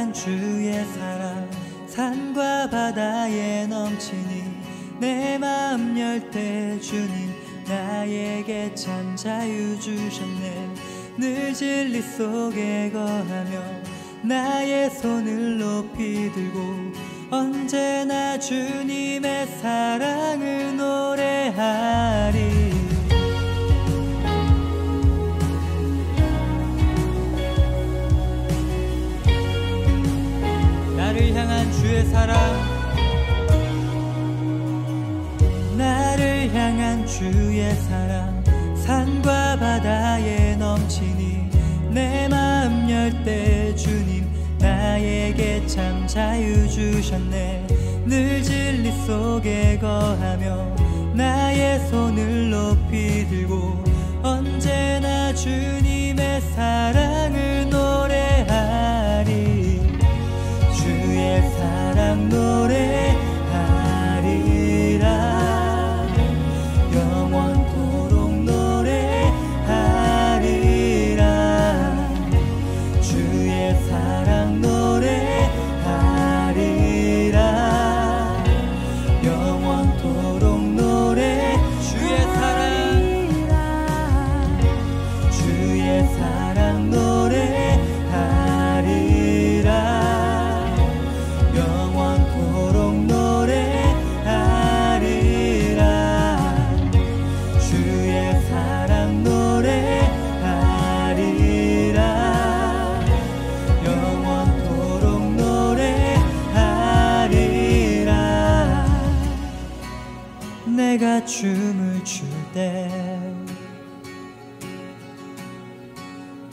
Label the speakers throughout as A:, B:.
A: 향한 주의 사랑 산과 바다에 넘치니 내 마음 열 때 주님 나에게 참 자유 주셨네. 늘 진리 속에 거하며 나의 손을 높이 들고 언제나 주님의 사랑을 노래하리. 나를 향한 주의 사랑, 나를 향한 주의 사랑 산과 바다에 넘치니 내 마음 열 때 주님 나에게 참 자유 주셨네. 늘 진리 속에 거하며 나의 손을 높이 들고 언제나 주님의 사랑을 노래하리. 주의 사랑 노래하리라. 영원토록 노래하리라. 주의 사랑 노래하리라. 영원토록 노래. 주의 사랑, 주의 사랑 노래하리라. 내가 춤을 출 때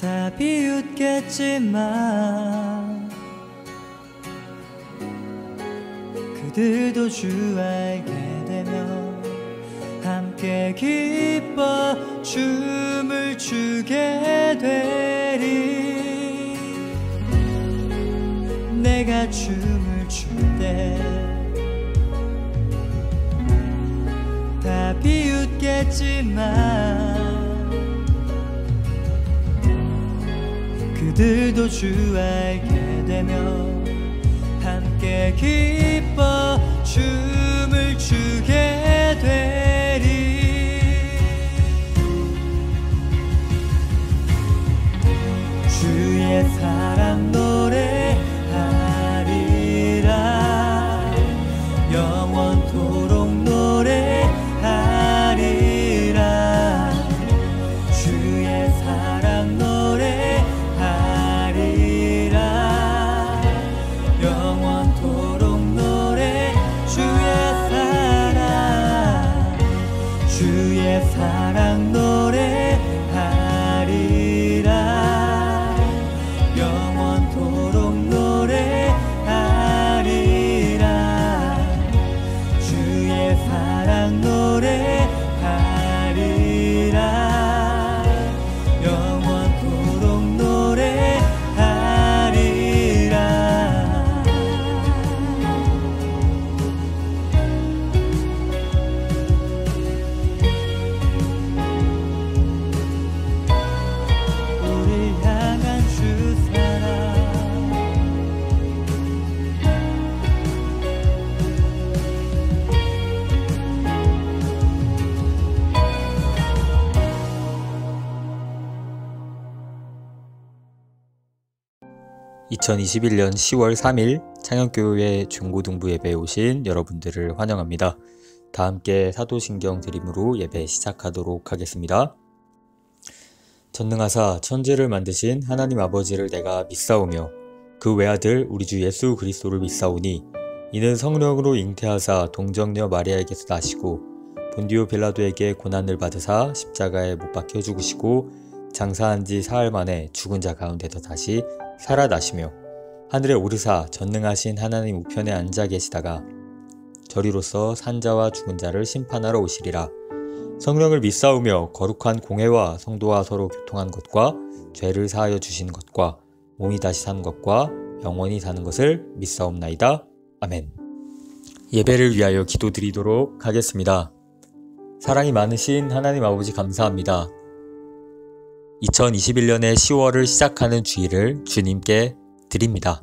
A: 다 비웃겠지만 그들도 주 알게 되면 함께 기뻐 춤을 추게 되리. 내가 춤을 출 때 다 비웃겠지만 그들도 주 알게 되면 함께 기뻐 춤을 추게 되리. 주의 사랑 노래하리라. 영원토록 노래하리라. 주의 사랑 노래하리라. 영원토록 노래. 주의 사랑 노래하리라. 영원토록 노래하리라. 주의 사랑 노래하리라. 영원토록 노래하리라. 우리 향한 주 사랑,
B: 2021년 10월 3일 창현교회 중고등부 예배에 오신 여러분들을 환영합니다. 다 함께 사도신경 드림으로 예배 시작하도록 하겠습니다. 전능하사 천지를 만드신 하나님 아버지를 내가 믿사오며 그 외아들 우리 주 예수 그리스도를 믿사오니 이는 성령으로 잉태하사 동정녀 마리아에게서 나시고 본디오 빌라도에게 고난을 받으사 십자가에 못 박혀 죽으시고 장사한 지 사흘 만에 죽은 자 가운데서 다시 살아나시며 하늘에 오르사 전능하신 하나님 우편에 앉아 계시다가 저리로서 산자와 죽은 자를 심판하러 오시리라. 성령을 믿사오며 거룩한 공회와 성도와 서로 교통한 것과 죄를 사하여 주신 것과 몸이 다시 산 것과 영원히 사는 것을 믿사옵나이다. 아멘. 예배를 위하여 기도드리도록 하겠습니다. 사랑이 많으신 하나님 아버지 감사합니다. 2021년의 10월을 시작하는 주일을 주님께 드립니다.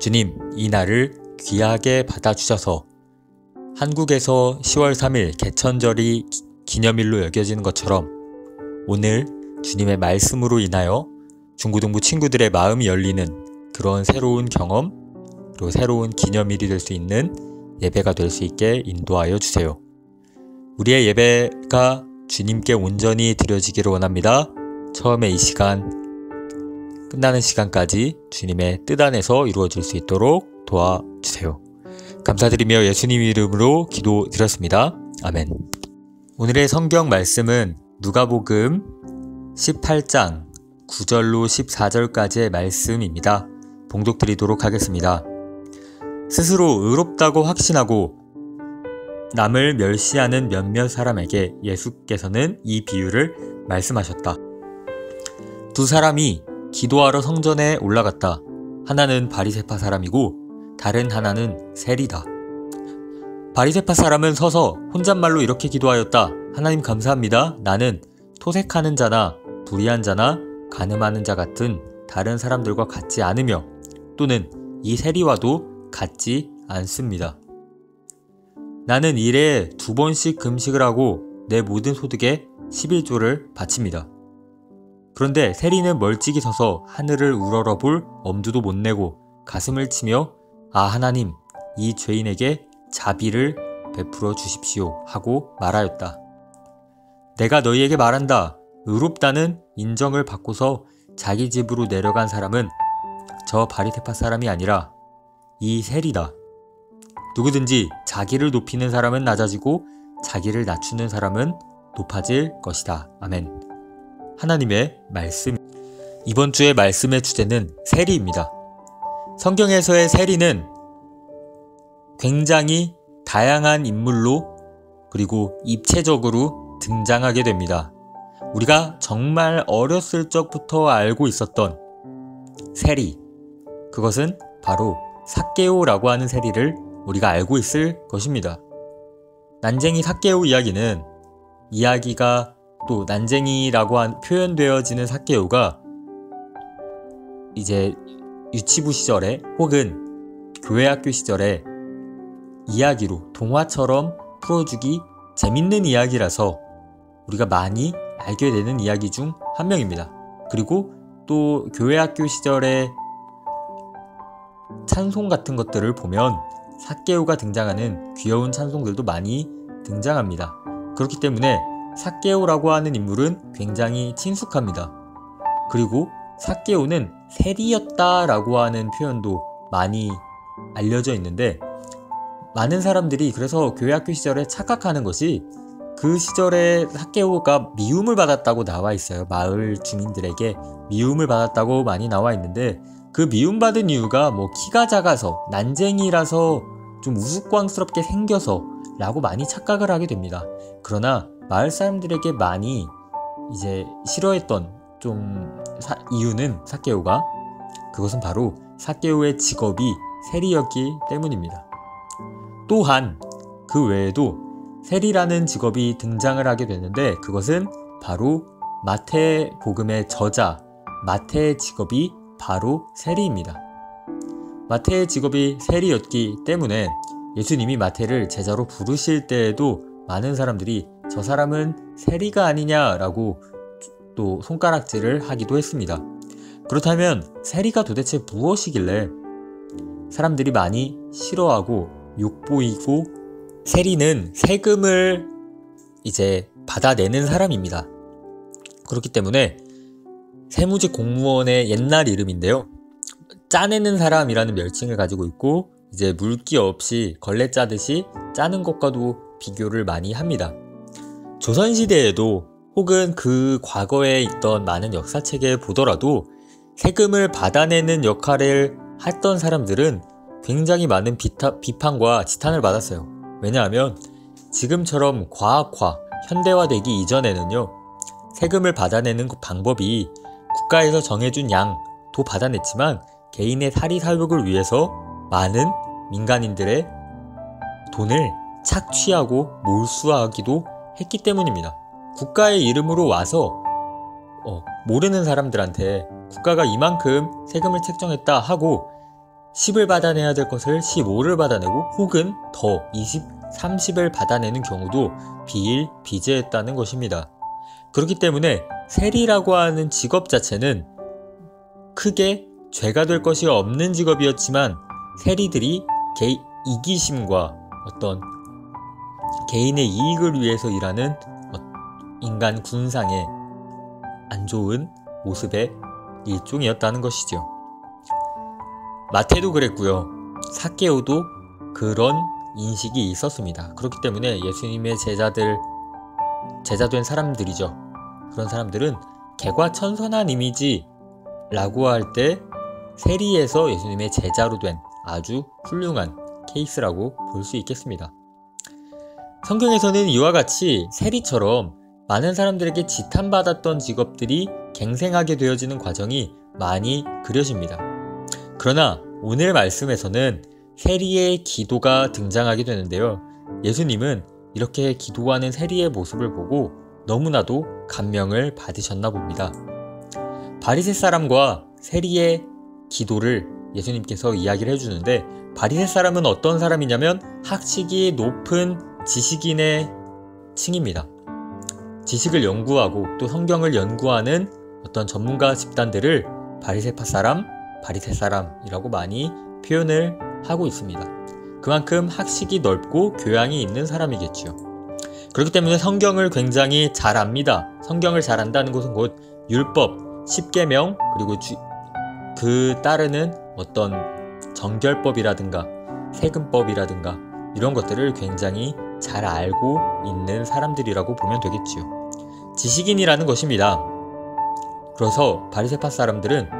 B: 주님, 이 날을 귀하게 받아주셔서 한국에서 10월 3일 개천절이 기념일로 여겨지는 것처럼 오늘 주님의 말씀으로 인하여 중고등부 친구들의 마음이 열리는 그런 새로운 경험, 그리고 새로운 기념일이 될 수 있는 예배가 될 수 있게 인도하여 주세요. 우리의 예배가 주님께 온전히 드려지기를 원합니다. 처음에 이 시간, 끝나는 시간까지 주님의 뜻 안에서 이루어질 수 있도록 도와주세요. 감사드리며 예수님 이름으로 기도드렸습니다. 아멘. 오늘의 성경 말씀은 누가복음 18장 9절로 14절까지의 말씀입니다. 봉독드리도록 하겠습니다. 스스로 의롭다고 확신하고 남을 멸시하는 몇몇 사람에게 예수께서는 이 비유를 말씀하셨다. 두 사람이 기도하러 성전에 올라갔다. 하나는 바리새파 사람이고 다른 하나는 세리다. 바리새파 사람은 서서 혼잣말로 이렇게 기도하였다. 하나님 감사합니다. 나는 토색하는 자나 불의한 자나 간음하는 자 같은 다른 사람들과 같지 않으며 또는 이 세리와도 같지 않습니다. 나는 일에 2번씩 금식을 하고 내 모든 소득의 11조를 바칩니다. 그런데 세리는 멀찍이 서서 하늘을 우러러볼 엄두도 못 내고 가슴을 치며 아 하나님, 이 죄인에게 자비를 베풀어 주십시오 하고 말하였다. 내가 너희에게 말한다. 의롭다는 인정을 받고서 자기 집으로 내려간 사람은 저 바리새파 사람이 아니라 이 세리다. 누구든지 자기를 높이는 사람은 낮아지고 자기를 낮추는 사람은 높아질 것이다. 아멘. 하나님의 말씀. 이번 주의 말씀의 주제는 세리입니다. 성경에서의 세리는 굉장히 다양한 인물로 그리고 입체적으로 등장하게 됩니다. 우리가 정말 어렸을 적부터 알고 있었던 세리, 그것은 바로 삭개오라고 하는 세리를 우리가 알고 있을 것입니다. 난쟁이 삭개오 이야기는 이야기가 또 난쟁이라고 표현되어지는 삭개오가 이제 유치부 시절에 혹은 교회학교 시절에 이야기로 동화처럼 풀어주기 재밌는 이야기라서 우리가 많이 알게 되는 이야기 중 한 명입니다. 그리고 또 교회학교 시절에 찬송 같은 것들을 보면 삭개오가 등장하는 귀여운 찬송들도 많이 등장합니다. 그렇기 때문에 삭개오라고 하는 인물은 굉장히 친숙합니다. 그리고 삭개오는 세리였다라고 하는 표현도 많이 알려져 있는데 많은 사람들이 그래서 교회학교 시절에 착각하는 것이 그 시절에 삭개오가 미움을 받았다고 나와 있어요. 마을 주민들에게 미움을 받았다고 많이 나와 있는데 그 미움받은 이유가 뭐 키가 작아서 난쟁이라서 좀 우스꽝스럽게 생겨서 라고 많이 착각을 하게 됩니다. 그러나 마을 사람들에게 많이 이제 싫어했던 이유는 삭개오가 그것은 바로 삭개오의 직업이 세리였기 때문입니다. 또한 그 외에도 세리라는 직업이 등장을 하게 되는데 그것은 바로 마태복음의 저자 마태의 직업이 바로 세리입니다. 마태의 직업이 세리였기 때문에 예수님이 마태를 제자로 부르실 때에도 많은 사람들이 저 사람은 세리가 아니냐라고 또 손가락질을 하기도 했습니다. 그렇다면 세리가 도대체 무엇이길래 사람들이 많이 싫어하고 욕보이고 세리는 세금을 이제 받아내는 사람입니다. 그렇기 때문에 세무직 공무원의 옛날 이름인데요. 짜내는 사람이라는 별칭을 가지고 있고 이제 물기 없이 걸레 짜듯이 짜는 것과도 비교를 많이 합니다. 조선시대에도 혹은 그 과거에 있던 많은 역사책에 보더라도 세금을 받아내는 역할을 했던 사람들은 굉장히 많은 비판과 지탄을 받았어요. 왜냐하면 지금처럼 과학화, 현대화되기 이전에는요, 세금을 받아내는 그 방법이 국가에서 정해준 양도 받아냈지만 개인의 사리사욕을 위해서 많은 민간인들의 돈을 착취하고 몰수하기도 했기 때문입니다. 국가의 이름으로 와서 모르는 사람들한테 국가가 이만큼 세금을 책정했다 하고 10을 받아내야 될 것을 15를 받아내고 혹은 더 20, 30을 받아내는 경우도 비일비재했다는 것입니다. 그렇기 때문에 세리라고 하는 직업 자체는 크게 죄가 될 것이 없는 직업이었지만 세리들이 이기심과 어떤 개인의 이익을 위해서 일하는 인간 군상의 안 좋은 모습의 일종이었다는 것이죠. 마태도 그랬고요. 삭개오도 그런 인식이 있었습니다. 그렇기 때문에 예수님의 제자된 사람들이죠. 그런 사람들은 개과천선한 이미지라고 할 때 세리에서 예수님의 제자로 된 아주 훌륭한 케이스라고 볼 수 있겠습니다. 성경에서는 이와 같이 세리처럼 많은 사람들에게 지탄받았던 직업들이 갱생하게 되어지는 과정이 많이 그려집니다. 그러나 오늘 말씀에서는 세리의 기도가 등장하게 되는데요. 예수님은 이렇게 기도하는 세리의 모습을 보고 너무나도 감명을 받으셨나 봅니다. 바리새 사람과 세리의 기도를 예수님께서 이야기를 해주는데, 바리새 사람은 어떤 사람이냐면 학식이 높은 지식인의 층입니다. 지식을 연구하고 또 성경을 연구하는 어떤 전문가 집단들을 바리새파 사람, 바리새 사람이라고 많이 표현을 하고 있습니다. 그만큼 학식이 넓고 교양이 있는 사람이겠죠. 그렇기 때문에 성경을 굉장히 잘 압니다. 성경을 잘 안다는 것은 곧 율법, 십계명, 그리고 그 따르는 어떤 정결법이라든가 세금법이라든가 이런 것들을 굉장히 잘 알고 있는 사람들이라고 보면 되겠지요. 지식인이라는 것입니다. 그래서 바리새파 사람들은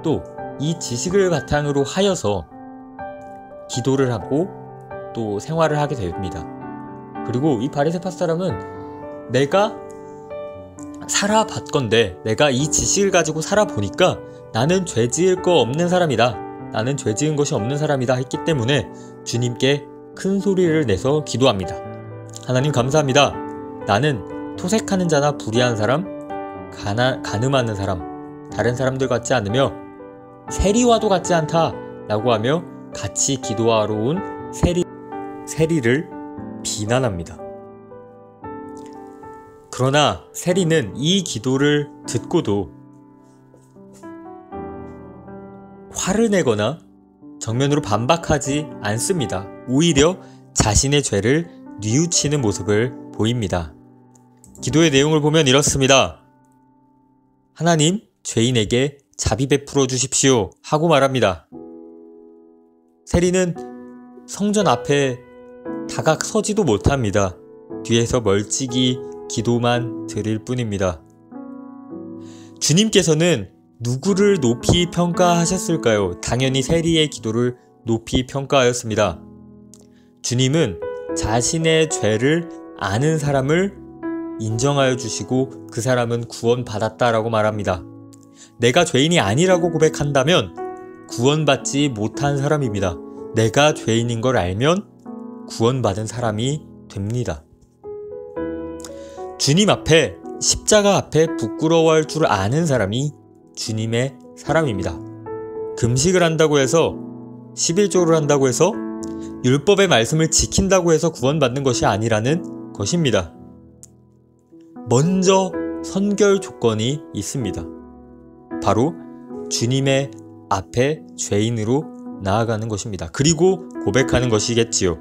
B: 또 이 지식을 바탕으로 하여서 기도를 하고 또 생활을 하게 됩니다. 그리고 이 바리새파 사람은 내가 살아봤건대, 내가 이 지식을 가지고 살아보니까 나는 죄 지을 거 없는 사람이다, 나는 죄 지은 것이 없는 사람이다 했기 때문에 주님께 큰 소리를 내서 기도합니다. 하나님 감사합니다. 나는 토색하는 자나 불의한 사람, 간음하는 사람, 다른 사람들 같지 않으며 세리와도 같지 않다 라고 하며 같이 기도하러 온 세리를 비난합니다. 그러나 세리는 이 기도를 듣고도 화를 내거나 정면으로 반박하지 않습니다. 오히려 자신의 죄를 뉘우치는 모습을 보입니다. 기도의 내용을 보면 이렇습니다. 하나님, 죄인에게 자비 베풀어 주십시오 하고 말합니다. 세리는 성전 앞에 다가서지도 못합니다. 뒤에서 멀찍이 기도만 드릴 뿐입니다. 주님께서는 누구를 높이 평가하셨을까요? 당연히 세리의 기도를 높이 평가하였습니다. 주님은 자신의 죄를 아는 사람을 인정하여 주시고 그 사람은 구원받았다라고 말합니다. 내가 죄인이 아니라고 고백한다면 구원받지 못한 사람입니다. 내가 죄인인 걸 알면 구원받은 사람이 됩니다. 주님 앞에, 십자가 앞에 부끄러워할 줄 아는 사람이 주님의 사람입니다. 금식을 한다고 해서, 11조를 한다고 해서, 율법의 말씀을 지킨다고 해서 구원받는 것이 아니라는 것입니다. 먼저 선결 조건이 있습니다. 바로 주님의 앞에 죄인으로 나아가는 것입니다. 그리고 고백하는 것이겠지요.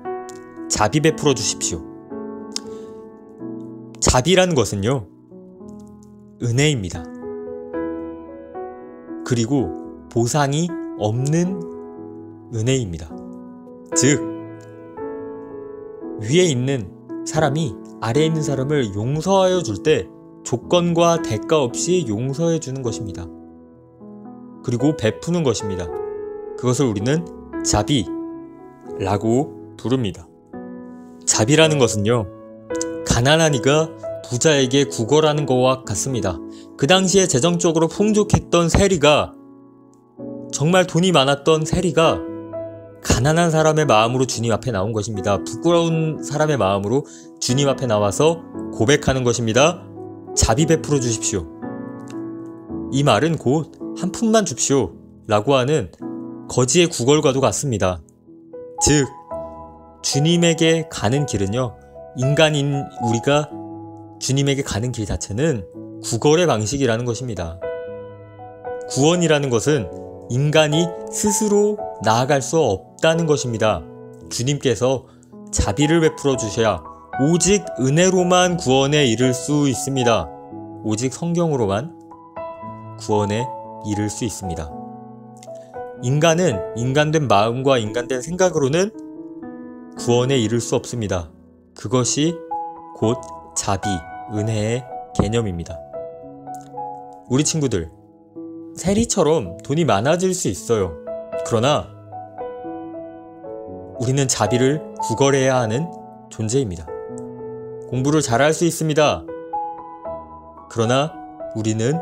B: 자비 베풀어 주십시오. 자비라는 것은요, 은혜입니다. 그리고 보상이 없는 은혜입니다. 즉, 위에 있는 사람이 아래에 있는 사람을 용서하여 줄 때 조건과 대가 없이 용서해 주는 것입니다. 그리고 베푸는 것입니다. 그것을 우리는 자비라고 부릅니다. 자비라는 것은요, 가난한 이가 부자에게 구걸하는 것과 같습니다. 그 당시에 재정적으로 풍족했던 세리가, 정말 돈이 많았던 세리가 가난한 사람의 마음으로 주님 앞에 나온 것입니다. 부끄러운 사람의 마음으로 주님 앞에 나와서 고백하는 것입니다. 자비 베풀어 주십시오. 이 말은 곧 한 푼만 줍시오 라고 하는 거지의 구걸과도 같습니다. 즉 주님에게 가는 길은요, 인간인 우리가 주님에게 가는 길 자체는 구걸의 방식이라는 것입니다. 구원이라는 것은 인간이 스스로 나아갈 수 없다는 것입니다. 주님께서 자비를 베풀어 주셔야 오직 은혜로만 구원에 이를 수 있습니다. 오직 성경으로만 구원에 이를 수 있습니다. 인간은 인간된 마음과 인간된 생각으로는 구원에 이를 수 없습니다. 그것이 곧 자비, 은혜의 개념입니다. 우리 친구들, 세리처럼 돈이 많아질 수 있어요. 그러나 우리는 자비를 구걸해야 하는 존재입니다. 공부를 잘할 수 있습니다. 그러나 우리는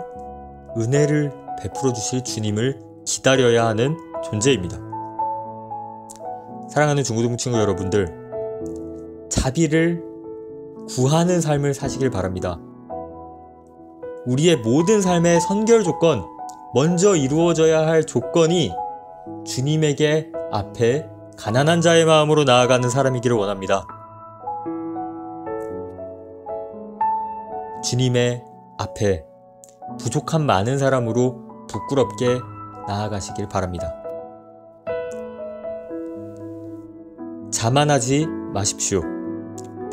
B: 은혜를 베풀어 주실 주님을 기다려야 하는 존재입니다. 사랑하는 중고등 친구 여러분들, 자비를 구하는 삶을 사시길 바랍니다. 우리의 모든 삶의 선결 조건, 먼저 이루어져야 할 조건이 주님에게 앞에 가난한 자의 마음으로 나아가는 사람이기를 원합니다. 주님의 앞에 부족한 많은 사람으로 부끄럽게 나아가시길 바랍니다. 자만하지 마십시오.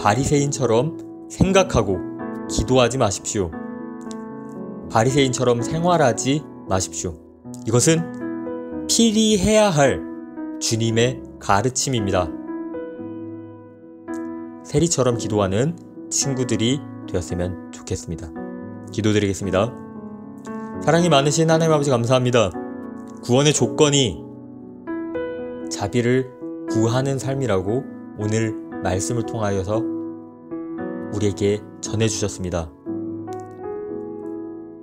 B: 바리새인처럼 생각하고 기도하지 마십시오. 바리새인처럼 생활하지 마십시오. 이것은 필히 해야 할 주님의 가르침입니다. 세리처럼 기도하는 친구들이 되었으면 좋겠습니다. 기도드리겠습니다. 사랑이 많으신 하나님 아버지 감사합니다. 구원의 조건이 자비를 구하는 삶이라고 오늘 말씀을 통하여서 우리에게 전해주셨습니다.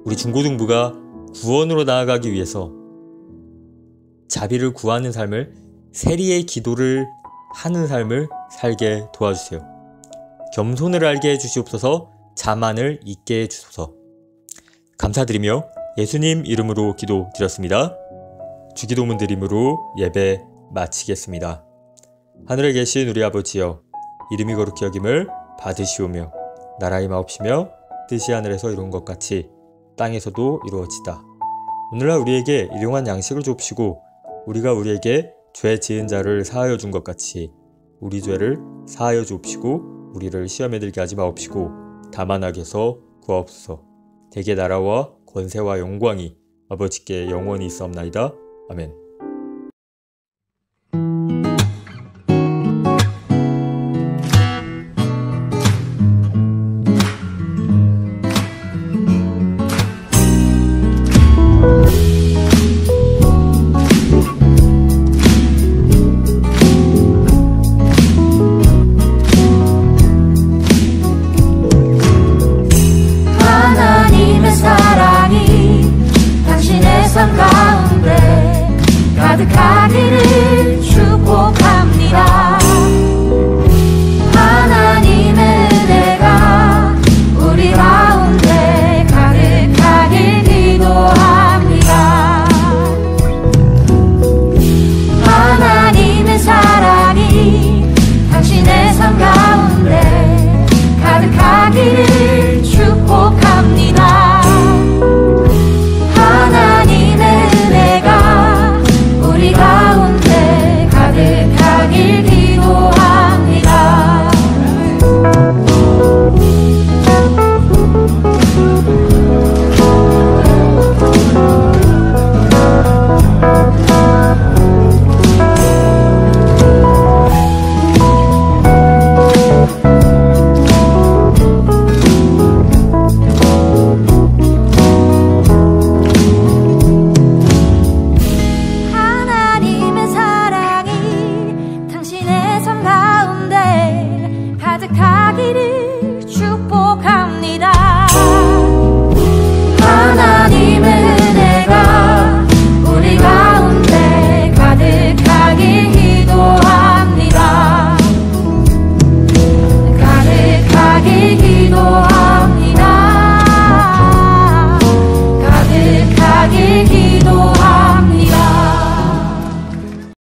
B: 우리 중고등부가 구원으로 나아가기 위해서 자비를 구하는 삶을, 세리의 기도를 하는 삶을 살게 도와주세요. 겸손을 알게 해주시옵소서. 자만을 잊게 해주소서. 감사드리며 예수님 이름으로 기도드렸습니다. 주기도문 드림으로 예배 마치겠습니다. 하늘에 계신 우리 아버지여, 이름이 거룩히 여김을 받으시오며 나라의 마옵시며 뜻이 하늘에서 이룬 것 같이 땅에서도 이루어지다. 오늘날 우리에게 일용할 양식을 줍시고 우리가 우리에게 죄 지은 자를 사하여 준 것 같이 우리 죄를 사하여 주옵시고 우리를 시험에 들게 하지 마옵시고 다만 악에서 구하옵소서. 대개 나라와 권세와 영광이 아버지께 영원히 있사옵나이다. 아멘.